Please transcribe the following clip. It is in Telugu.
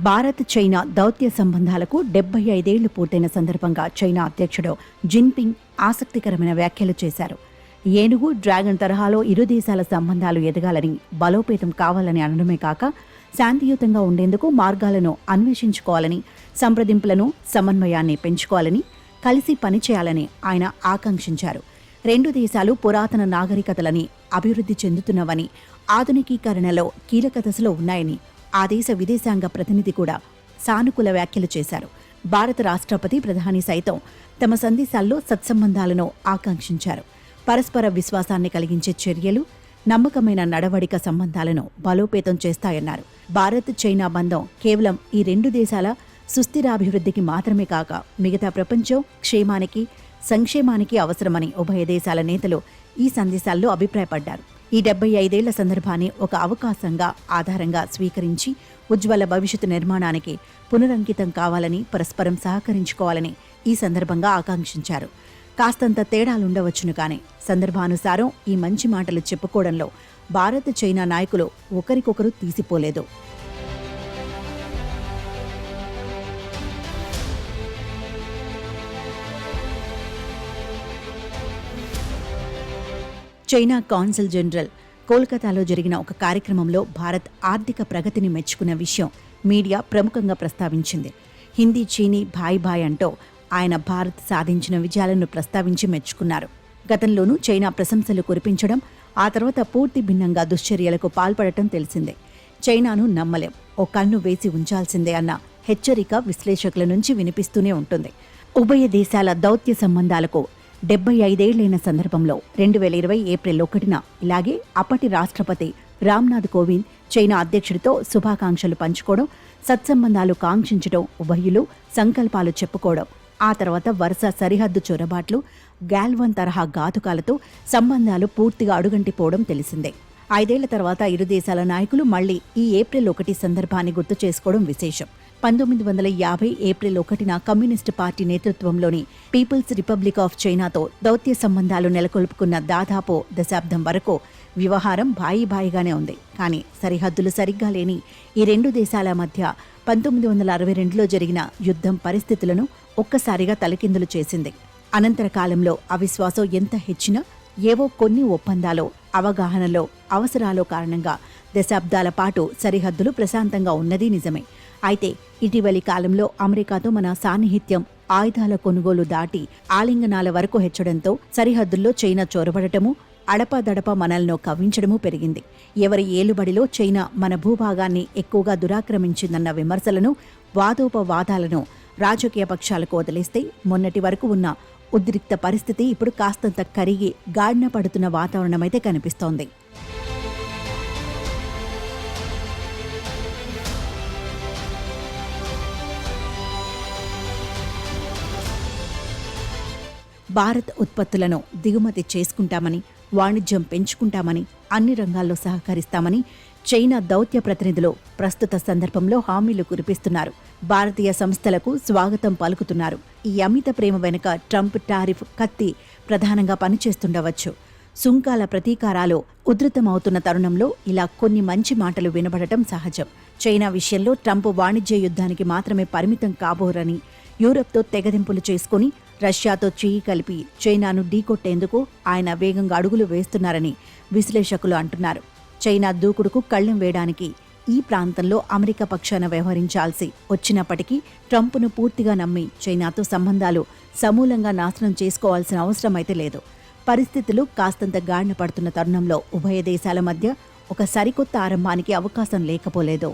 భారత్ చైనా దౌత్య సంబంధాలకు 75 ఏళ్లు పూర్తయిన సందర్భంగా చైనా అధ్యక్షుడు జిన్పింగ్ ఆసక్తికరమైన వ్యాఖ్యలు చేశారు. ఏనుగు, డ్రాగన్ తరహాలో ఇరు దేశాల సంబంధాలు ఎదగాలని, బలోపేతం కావాలని అనడమే కాక శాంతియుతంగా ఉండేందుకు మార్గాలను అన్వేషించుకోవాలని, సంప్రదింపులను, సమన్వయాన్ని పెంచుకోవాలని, కలిసి పనిచేయాలని ఆయన ఆకాంక్షించారు. రెండు దేశాలు పురాతన నాగరికతలని అభివృద్ధి చెందుతున్నవని, ఆధునికీకరణలో కీలక దశలో ఉన్నాయని ఆ దేశ విదేశాంగ ప్రతినిధి కూడా సానుకూల వ్యాఖ్యలు చేశారు. భారత రాష్ట్రపతి, ప్రధాని సైతం తమ సందేశాల్లో సత్సంబంధాలను ఆకాంక్షించారు. పరస్పర విశ్వాసాన్ని కలిగించే చర్యలు, నమ్మకమైన నడవడిక సంబంధాలను బలోపేతం చేస్తాయన్నారు. భారత్ చైనా బంధం కేవలం ఈ రెండు దేశాల సుస్థిరాభివృద్ధికి మాత్రమే కాక మిగతా ప్రపంచం క్షేమానికి, సంక్షేమానికి అవసరమని ఉభయ దేశాల నేతలు ఈ సందేశాల్లో అభిప్రాయపడ్డారు. ఈ 75 ఏళ్ల సందర్భాన్ని ఒక అవకాశంగా ఆధారంగా స్వీకరించి ఉజ్వల భవిష్యత్తు నిర్మాణానికి పునరంకితం కావాలని, పరస్పరం సహకరించుకోవాలని ఈ సందర్భంగా ఆకాంక్షించారు. కాస్తంత తేడాలుండవచ్చును కానీ సందర్భానుసారం ఈ మంచి మాటలు చెప్పుకోవడంలో భారత్ చైనా నాయకులు ఒకరికొకరు తీసిపోలేదు. చైనా కాన్సుల్ జనరల్ కోల్కతాలో జరిగిన ఒక కార్యక్రమంలో భారత్ ఆర్థిక ప్రగతిని మెచ్చుకున్న విషయం మీడియా ప్రముఖంగా ప్రస్తావించింది. హిందీ, చీనీ భాయ్ భాయ్ అంటూ ఆయన భారత్ సాధించిన విజయాలను ప్రస్తావించి మెచ్చుకున్నారు. గతంలోనూ చైనా ప్రశంసలు కురిపించడం, ఆ తర్వాత పూర్తి భిన్నంగా దుశ్చర్యలకు పాల్పడటం తెలిసిందే. చైనాను నమ్మలేం, ఓ కన్ను వేసి ఉంచాల్సిందే అన్న హెచ్చరిక విశ్లేషకుల నుంచి వినిపిస్తూనే ఉంటుంది. ఉభయ దేశాల దౌత్య సంబంధాలకు 75 ఏళ్లైన సందర్భంలో 2020 ఏప్రిల్ 1న ఇలాగే అప్పటి రాష్ట్రపతి రామ్నాథ్ కోవింద్ చైనా అధ్యక్షుడితో శుభాకాంక్షలు పంచుకోవడం, సత్సంబంధాలు కాంక్షించడం, ఉభయులు సంకల్పాలు చెప్పుకోవడం, ఆ తర్వాత వరుస సరిహద్దు చొరబాట్లు, గాల్వన్ తరహా ఘాతుకాలతో సంబంధాలు పూర్తిగా అడుగంటిపోవడం తెలిసిందే. 5 ఏళ్ల తర్వాత ఇరు దేశాల నాయకులు మళ్లీ ఈ ఏప్రిల్ 1 సందర్భాన్ని గుర్తు చేసుకోవడం విశేషం. 1950 ఏప్రిల్ 1న కమ్యూనిస్టు పార్టీ నేతృత్వంలోని పీపుల్స్ రిపబ్లిక్ ఆఫ్ చైనాతో దౌత్య సంబంధాలు నెలకొల్పుకున్న దాదాపు దశాబ్దం వరకు వ్యవహారం భాయిగానే ఉంది. కానీ సరిహద్దులు సరిగ్గా లేని ఈ రెండు దేశాల మధ్య 1962లో జరిగిన యుద్ధం పరిస్థితులను ఒక్కసారిగా తలకిందులు చేసింది. అనంతర కాలంలో అవిశ్వాసం ఎంత హెచ్చినా ఏవో కొన్ని ఒప్పందాలో, అవగాహనలో, అవసరాలో కారణంగా దశాబ్దాల పాటు సరిహద్దులు ప్రశాంతంగా ఉన్నది నిజమే. అయితే ఇటీవలి కాలంలో అమెరికాతో మన సాన్నిహిత్యం ఆయుధాల కొనుగోలు దాటి ఆలింగనాల వరకు హెచ్చడంతో సరిహద్దుల్లో చైనా చొరబడటము, అడపాదడపా మనల్ని కవ్వించడమూ పెరిగింది. ఎవరి ఏలుబడిలో చైనా మన భూభాగాన్ని ఎక్కువగా దురాక్రమించిందన్న విమర్శలను, వాదోపవాదాలను రాజకీయ పక్షాలకు వదిలేస్తే మొన్నటి వరకు ఉన్న ఉద్రిక్త పరిస్థితి ఇప్పుడు కాస్తంత కరిగి గాడిన పడుతున్న వాతావరణమైతే కనిపిస్తోంది. భారత్ ఉత్పత్తులను దిగుమతి చేసుకుంటామని, వాణిజ్యం పెంచుకుంటామని, అన్ని రంగాల్లో సహకరిస్తామని చైనా దౌత్య ప్రతినిధులు ప్రస్తుత సందర్భంలో హామీలు కురిపిస్తున్నారు. భారతీయ సంస్థలకు స్వాగతం పలుకుతున్నారు. ఈ అమిత ప్రేమ వెనుక ట్రంప్ టారిఫ్ కత్తి ప్రధానంగా పనిచేస్తుండవచ్చు. సుంకాల ప్రతీకారాలు ఉధృతమవుతున్న తరుణంలో ఇలా కొన్ని మంచి మాటలు వినబడటం సహజం. చైనా విషయంలో ట్రంప్ వాణిజ్య యుద్ధానికి మాత్రమే పరిమితం కాబోరని, యూరప్తో తెగదింపులు చేసుకుని రష్యాతో చేయి కలిపి చైనాను ఢీకొట్టేందుకు ఆయన వేగంగా అడుగులు వేస్తున్నారని విశ్లేషకులు అంటున్నారు. చైనా దూకుడుకు కళ్లెం వేయడానికి ఈ ప్రాంతంలో అమెరికా పక్షాన వ్యవహరించాల్సి వచ్చినప్పటికీ ట్రంప్ను పూర్తిగా నమ్మి చైనాతో సంబంధాలు సమూలంగా నాశనం చేసుకోవాల్సిన అవసరం అయితే లేదు. పరిస్థితులు కాస్తంత గాడిన పడుతున్న తరుణంలో ఉభయ దేశాల మధ్య ఒక సరికొత్త ఆరంభానికి అవకాశం లేకపోలేదు.